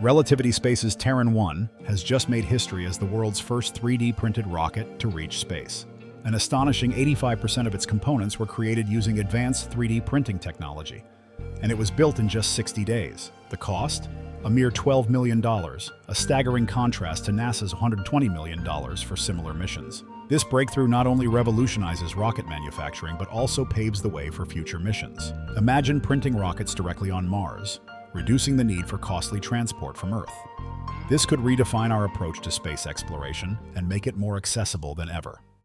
Relativity Space's Terran 1 has just made history as the world's first 3D printed rocket to reach space. An astonishing 85% of its components were created using advanced 3D printing technology, and it was built in just 60 days. The cost? A mere $12 million, a staggering contrast to NASA's $120 million for similar missions. This breakthrough not only revolutionizes rocket manufacturing, but also paves the way for future missions. Imagine printing rockets directly on Mars, reducing the need for costly transport from Earth. This could redefine our approach to space exploration and make it more accessible than ever.